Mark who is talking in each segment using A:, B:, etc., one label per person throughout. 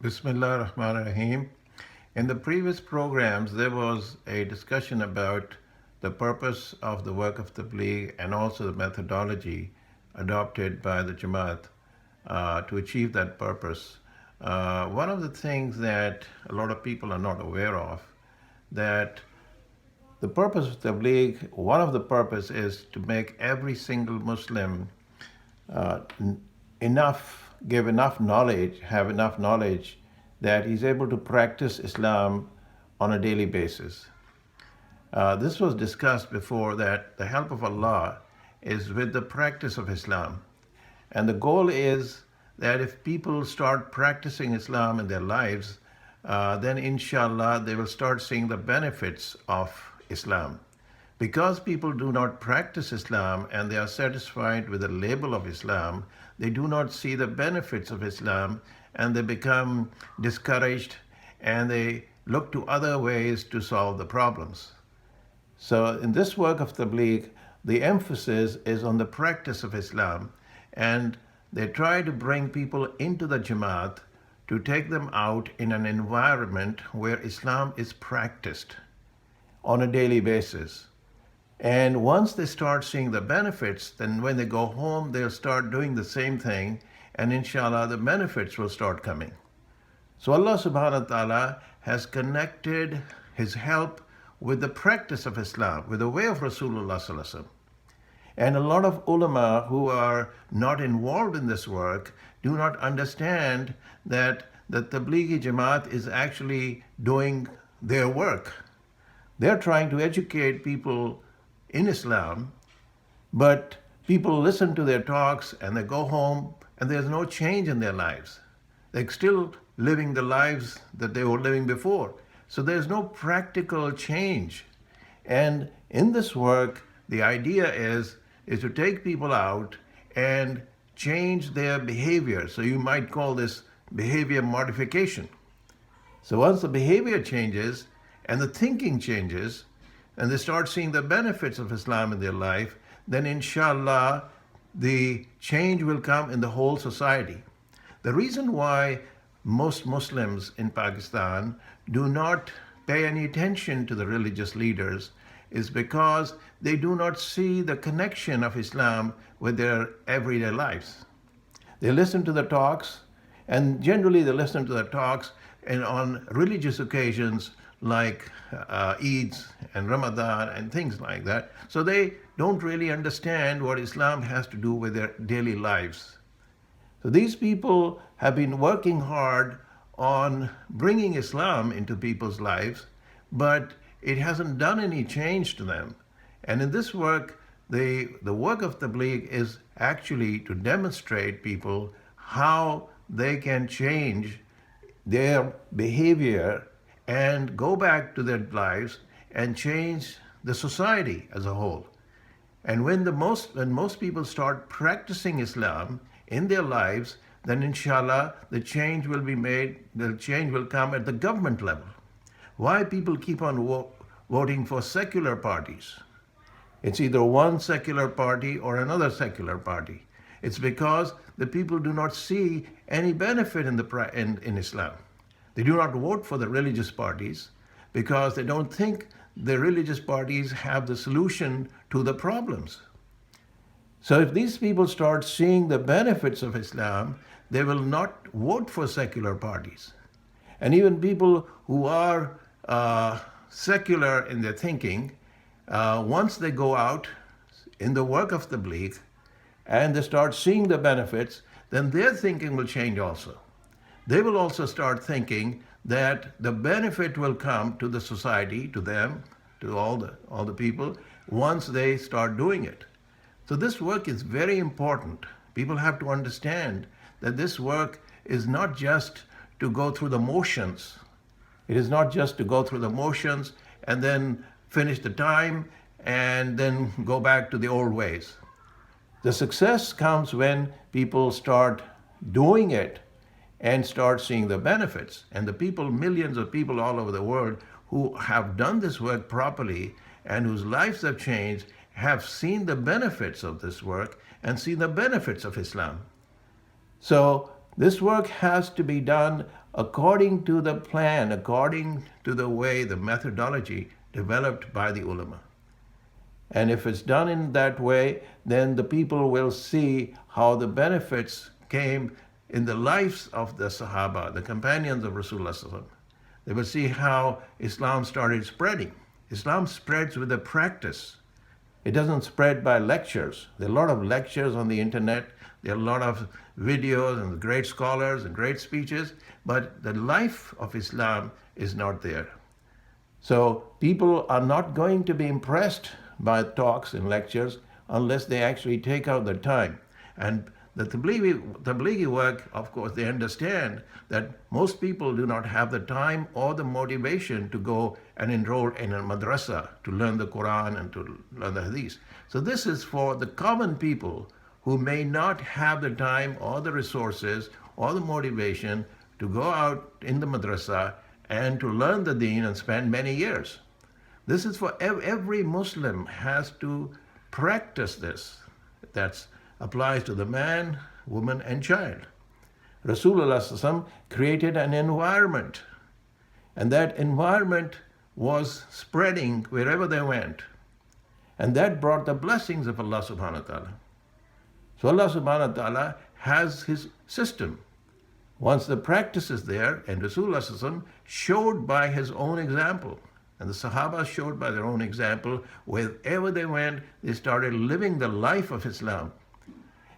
A: Bismillah ar-Rahman ar-Rahim. In the previous programs, there was a discussion about the purpose of the work of Tabligh and also the methodology adopted by the Jamaat to achieve that purpose. One of the things that a lot of people are not aware of, that the purpose of Tabligh, one of the purpose is to make every single Muslim uh, give enough knowledge, have enough knowledge that he's able to practice Islam on a daily basis. This was discussed before that the help of Allah is with the practice of Islam. And the goal is that if people start practicing Islam in their lives, then inshallah they will start seeing the benefits of Islam. Because people do not practice Islam and they are satisfied with the label of Islam, they do not see the benefits of Islam and they become discouraged and they look to other ways to solve the problems. So, in this work of Tabligh, the emphasis is on the practice of Islam, and they try to bring people into the Jamaat to take them out in an environment where Islam is practiced on a daily basis. And once they start seeing the benefits, then when they go home, they'll start doing the same thing, and inshallah, the benefits will start coming. So Allah subhanahu wa ta'ala has connected His help with the practice of Islam, with the way of Rasulullah sallallahu alaihi wasallam. And a lot of ulama who are not involved in this work do not understand that the Tablighi Jamaat is actually doing their work. They're trying to educate people in Islam, but people listen to their talks and they go home and there's no change in their lives. They're still living the lives that they were living before. So there's no practical change. And in this work, the idea is to take people out and change their behavior. So you might call this behavior modification. So once the behavior changes and the thinking changes, and they start seeing the benefits of Islam in their life, then inshallah, the change will come in the whole society. The reason why most Muslims in Pakistan do not pay any attention to the religious leaders is because they do not see the connection of Islam with their everyday lives. They listen to the talks, and generally they listen to the talks and on religious occasions like Eids and Ramadan and things like that. So they don't really understand what Islam has to do with their daily lives. So these people have been working hard on bringing Islam into people's lives, but it hasn't done any change to them. And in this work, the work of Tabligh is actually to demonstrate people how they can change their behavior and go back to their lives and change the society as a whole. And when most people start practicing Islam in their lives, then inshallah the change will be made, the change will come at the government level. Why people keep on voting for secular parties? It's either one secular party or another secular party. It's because the people do not see any benefit in Islam. They do not vote for the religious parties because they don't think the religious parties have the solution to the problems. So if these people start seeing the benefits of Islam, they will not vote for secular parties. And even people who are secular in their thinking, once they go out in the work of Tabligh and they start seeing the benefits, then their thinking will change also. They will also start thinking that the benefit will come to the society, to them, to all the people, once they start doing it. So this work is very important. People have to understand that this work is not just to go through the motions. It is not just to go through the motions and then finish the time and then go back to the old ways. The success comes when people start doing it and start seeing the benefits. And the people, millions of people all over the world who have done this work properly and whose lives have changed have seen the benefits of this work and seen the benefits of Islam. So This work has to be done according to the plan, according to the way, the methodology developed by the ulama. And if it's done in that way, then the people will see how the benefits came in the lives of the Sahaba, the companions of Rasulullah. They will see how Islam started spreading. Islam spreads with a practice. It doesn't spread by lectures. There are a lot of lectures on the internet. There are a lot of videos and great scholars and great speeches, but the life of Islam is not there. So people are not going to be impressed by talks and lectures unless they actually take out the time. And the Tablighi work, of course, they understand that most people do not have the time or the motivation to go and enroll in a madrasa to learn the Quran and to learn the Hadith. So this is for the common people who may not have the time or the resources or the motivation to go out in the madrasa and to learn the deen and spend many years. This is for every Muslim has to practice this. That applies to the man, woman, and child. Rasulullah created an environment, and that environment was spreading wherever they went. And that brought the blessings of Allah subhanahu wa ta'ala. So Allah subhanahu wa ta'ala has his system. Once the practice is there, and Rasulullah showed by his own example, and the Sahaba showed by their own example, wherever they went, they started living the life of Islam.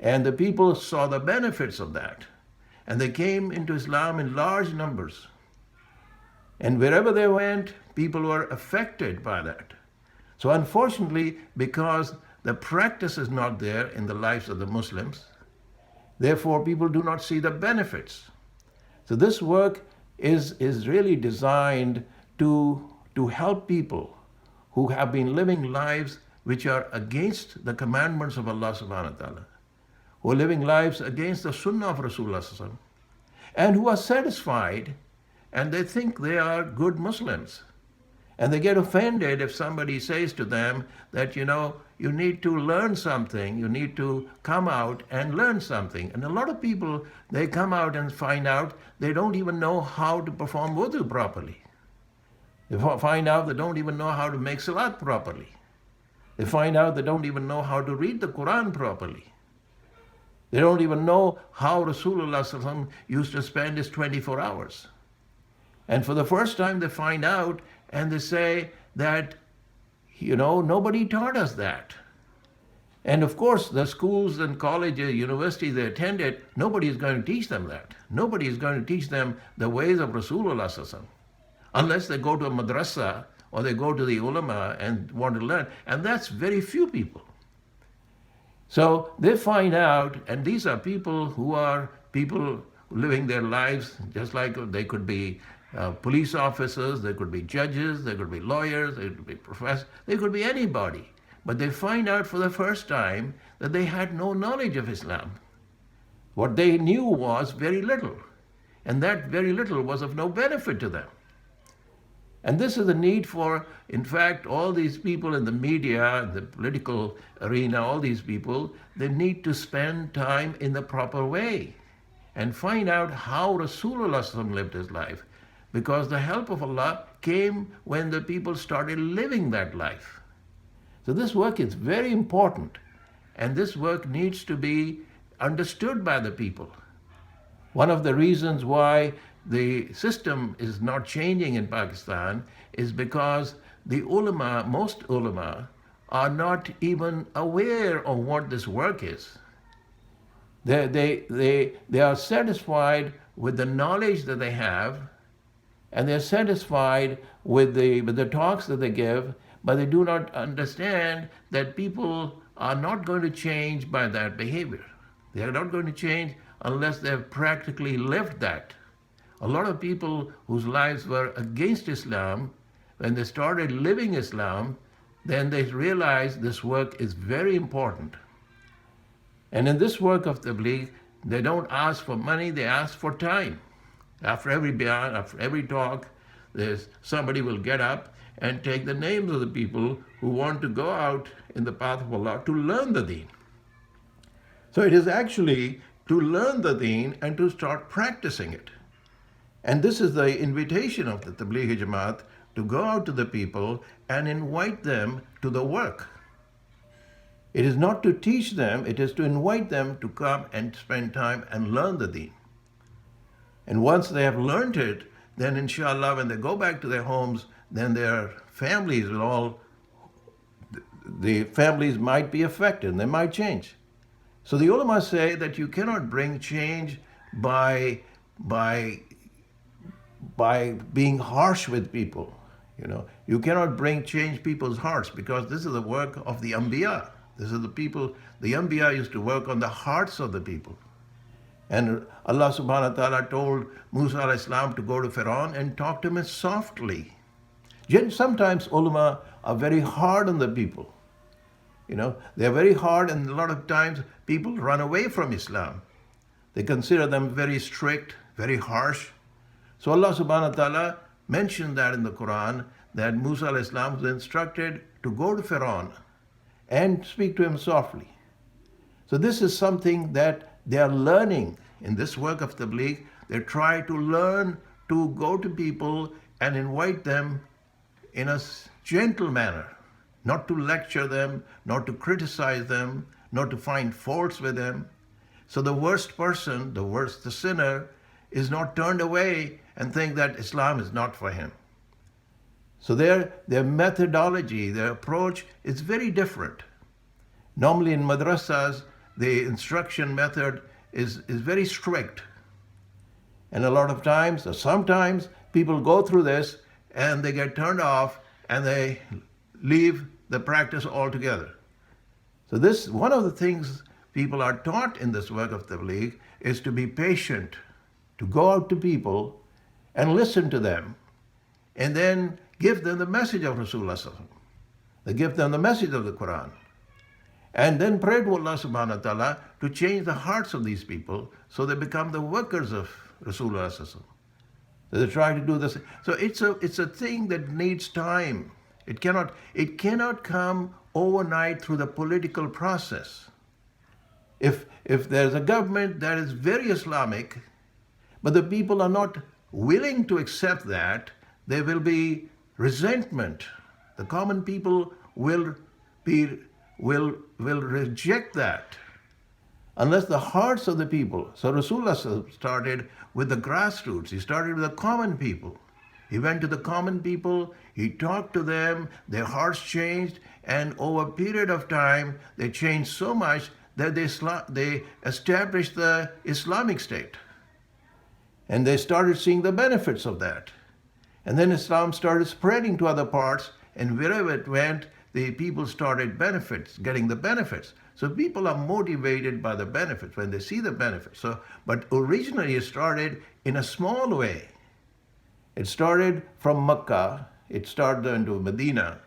A: And the people saw the benefits of that. And they came into Islam in large numbers. And wherever they went, people were affected by that. So unfortunately, because the practice is not there in the lives of the Muslims, therefore people do not see the benefits. So this work is really designed to help people who have been living lives which are against the commandments of Allah subhanahu wa ta'ala, who are living lives against the sunnah of Rasulullah, and who are satisfied and they think they are good Muslims. And they get offended if somebody says to them that, you need to learn something, you need to come out and learn something. And a lot of people, they come out and find out they don't even know how to perform wudu properly. They find out they don't even know how to make salat properly. They find out they don't even know how to read the Quran properly. They don't even know how Rasulullah used to spend his 24 hours. And for the first time they find out and they say that, nobody taught us that. And of course, the schools and colleges, universities they attended, nobody is going to teach them that. Nobody is going to teach them the ways of Rasulullah unless they go to a madrasa or they go to the ulama and want to learn. And that's very few people. So they find out, and these are people who are people living their lives just like they could be police officers, they could be judges, they could be lawyers, they could be professors, they could be anybody. But they find out for the first time that they had no knowledge of Islam. What they knew was very little, and that very little was of no benefit to them. And this is the need for, in fact, all these people in the media, the political arena, all these people, they need to spend time in the proper way and find out how Rasulullah lived his life. Because the help of Allah came when the people started living that life. So this work is very important, and this work needs to be understood by the people. One of the reasons why the system is not changing in Pakistan is because the ulama, most ulama, are not even aware of what this work is. They are satisfied with the knowledge that they have, and they're satisfied with the talks that they give, but they do not understand that people are not going to change by that behavior. They are not going to change unless they've practically lived that. A lot of people whose lives were against Islam, when they started living Islam, then they realized this work is very important. And in this work of Tabligh, they don't ask for money, they ask for time. After every bayan, after every talk, somebody will get up and take the names of the people who want to go out in the path of Allah to learn the deen. So it is actually to learn the deen and to start practicing it. And this is the invitation of the Tabligh Jamaat, to go out to the people and invite them to the work. It is not to teach them, it is to invite them to come and spend time and learn the deen. And once they have learned it, then inshallah, when they go back to their homes, then their families will all, the families might be affected, they might change. So the ulama say that you cannot bring change by being harsh with people. You cannot bring change people's hearts, because this is the work of the Anbiya. This is the people, the Anbiya used to work on the hearts of the people. And Allah subhanahu wa ta'ala told Musa alayhi salam to go to Pharaoh and talk to him softly. Sometimes ulama are very hard on the people. They're very hard, and a lot of times people run away from Islam. They consider them very strict, very harsh. So Allah subhanahu wa ta'ala mentioned that in the Quran, that Musa alayhi salam was instructed to go to Pharaoh and speak to him softly. So this is something that they are learning in this work of Tabligh. They try to learn to go to people and invite them in a gentle manner, not to lecture them, not to criticize them, not to find faults with them. So the worst person, the sinner, is not turned away and think that Islam is not for him. So their methodology, their approach is very different. Normally in madrasas, the instruction method is very strict. And a lot of times, or sometimes, people go through this and they get turned off and they leave the practice altogether. So this, one of the things people are taught in this work of Tabligh is to be patient, to go out to people and listen to them, and then give them the message of Rasulullah sallallahu alaihi wasallam. They give them the message of the Quran. And then pray to Allah subhanahu wa ta'ala to change the hearts of these people so they become the workers of Rasulullah sallallahu alaihi wasallam. So they try to do this. So it's a thing that needs time. It cannot come overnight through the political process. If there's a government that is very Islamic, but the people are not willing to accept that, there will be resentment. The common people will reject that unless the hearts of the people. So Rasulullah started with the grassroots. He started with the common people. He went to the common people, he talked to them, their hearts changed, and over a period of time, they changed so much that they established the Islamic State. And they started seeing the benefits of that. And then Islam started spreading to other parts, and wherever it went, the people started getting the benefits. So people are motivated by the benefits when they see the benefits. But originally it started in a small way. It started from Mecca, it started into Medina,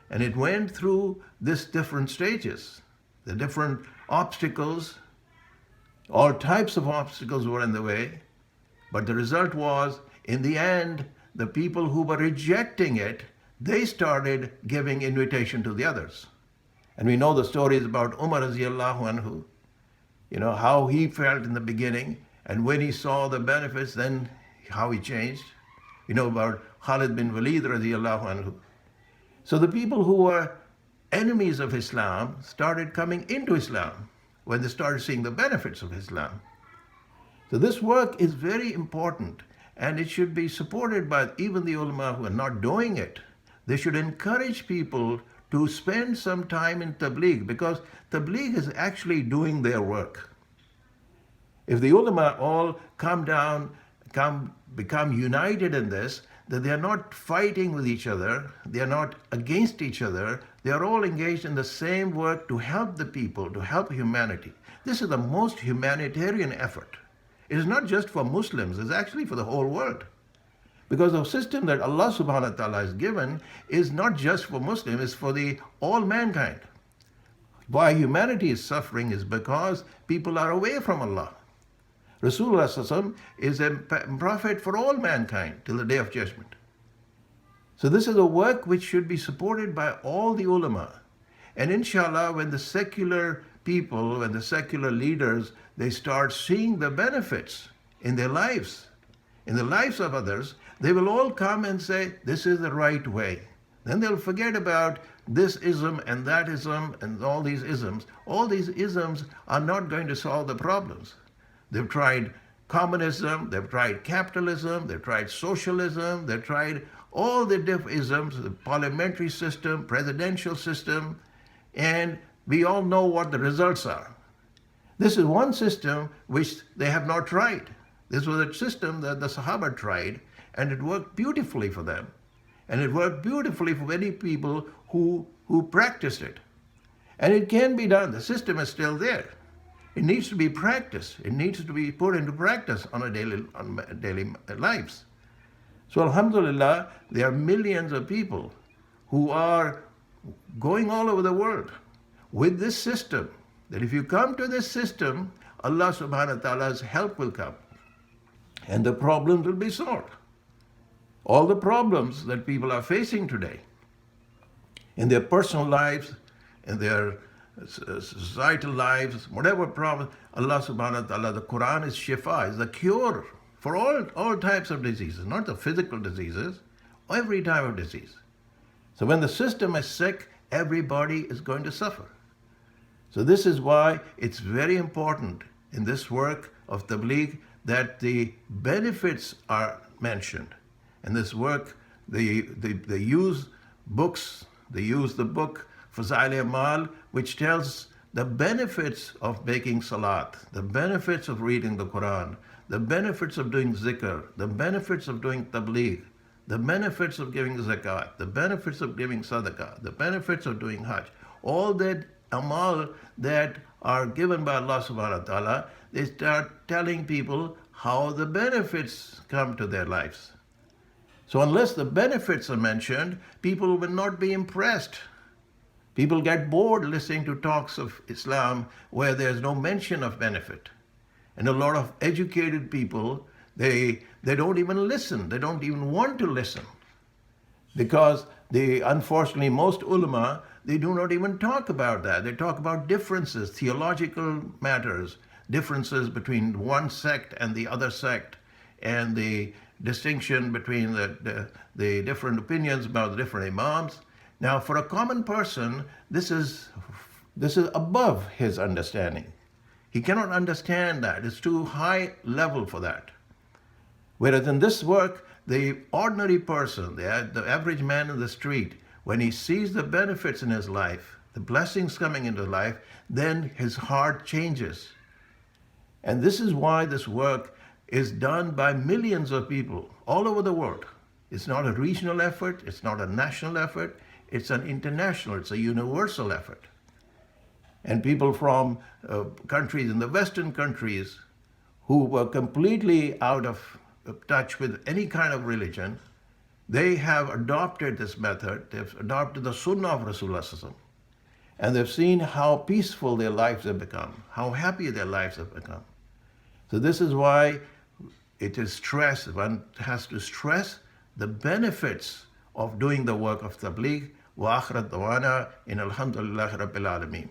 A: and it went through these different stages. The different obstacles, all types of obstacles were in the way, but the result was, in the end, the people who were rejecting it, they started giving invitation to the others. And we know the stories about Umar radiallahu anhu, how he felt in the beginning, and when he saw the benefits, then how he changed. You know about Khalid bin Walid radiallahu anhu. So the people who were enemies of Islam started coming into Islam when they started seeing the benefits of Islam. So this work is very important, and it should be supported by even the ulama who are not doing it. They should encourage people to spend some time in Tabligh, because Tabligh is actually doing their work. If the ulama all become united in this, that they are not fighting with each other, they are not against each other, they are all engaged in the same work to help the people, to help humanity. This is the most humanitarian effort. It is not just for Muslims, it's actually for the whole world. Because the system that Allah subhanahu wa ta'ala has given is not just for Muslims, it's for all mankind. Why humanity is suffering is because people are away from Allah. Rasulullah sallallahu alaihi wasallam is a prophet for all mankind till the day of judgment. So this is a work which should be supported by all the ulama. And inshallah, when the secular people, when the secular leaders, they start seeing the benefits in their lives, in the lives of others, they will all come and say, this is the right way. Then they'll forget about this ism and that ism and all these isms. All these isms are not going to solve the problems. They've tried communism, they've tried capitalism, they've tried socialism, they've tried all the different isms, the parliamentary system, presidential system, and we all know what the results are. This is one system which they have not tried. This was a system that the Sahaba tried, and it worked beautifully for them. And it worked beautifully for many people who practiced it. And it can be done. The system is still there. It needs to be practiced. It needs to be put into practice on daily lives. So alhamdulillah, there are millions of people who are going all over the world with this system, that if you come to this system, Allah subhanahu wa ta'ala's help will come and the problems will be solved. All the problems that people are facing today in their personal lives, in their societal lives, whatever problem, Allah subhanahu wa ta'ala, the Quran is shifa, is the cure for all types of diseases, not the physical diseases, every type of disease. So when the system is sick, everybody is going to suffer. So this is why it's very important in this work of Tabligh that the benefits are mentioned. In this work, they use books, they use the book Fazail Amal, which tells the benefits of making salat, the benefits of reading the Quran, the benefits of doing zikr, the benefits of doing tabligh, the benefits of giving zakat, the benefits of giving sadaqah, the benefits of doing hajj. All that amal that are given by Allah subhanahu wa ta'ala, they start telling people how the benefits come to their lives. So unless the benefits are mentioned, people will not be impressed. People get bored listening to talks of Islam where there's no mention of benefit. And a lot of educated people, they don't even listen. They don't even want to listen. Because unfortunately, most ulama, they do not even talk about that. They talk about differences, theological matters, differences between one sect and the other sect, and the distinction between the different opinions about the different imams. Now, for a common person, this is above his understanding. He cannot understand that. It's too high level for that. Whereas in this work, the ordinary person, the average man in the street, when he sees the benefits in his life, the blessings coming into life, then his heart changes. And this is why this work is done by millions of people all over the world. It's not a regional effort, it's not a national effort, it's an international, it's a universal effort. And people from countries, in the Western countries, who were completely out of touch with any kind of religion, they have adopted this method, they've adopted the Sunnah of Rasulullah, and they've seen how peaceful their lives have become, how happy their lives have become. So this is why it is stressed, one has to stress the benefits of doing the work of Tabligh. Wa akhirat dawana in alhamdulillahi rabbil alameen.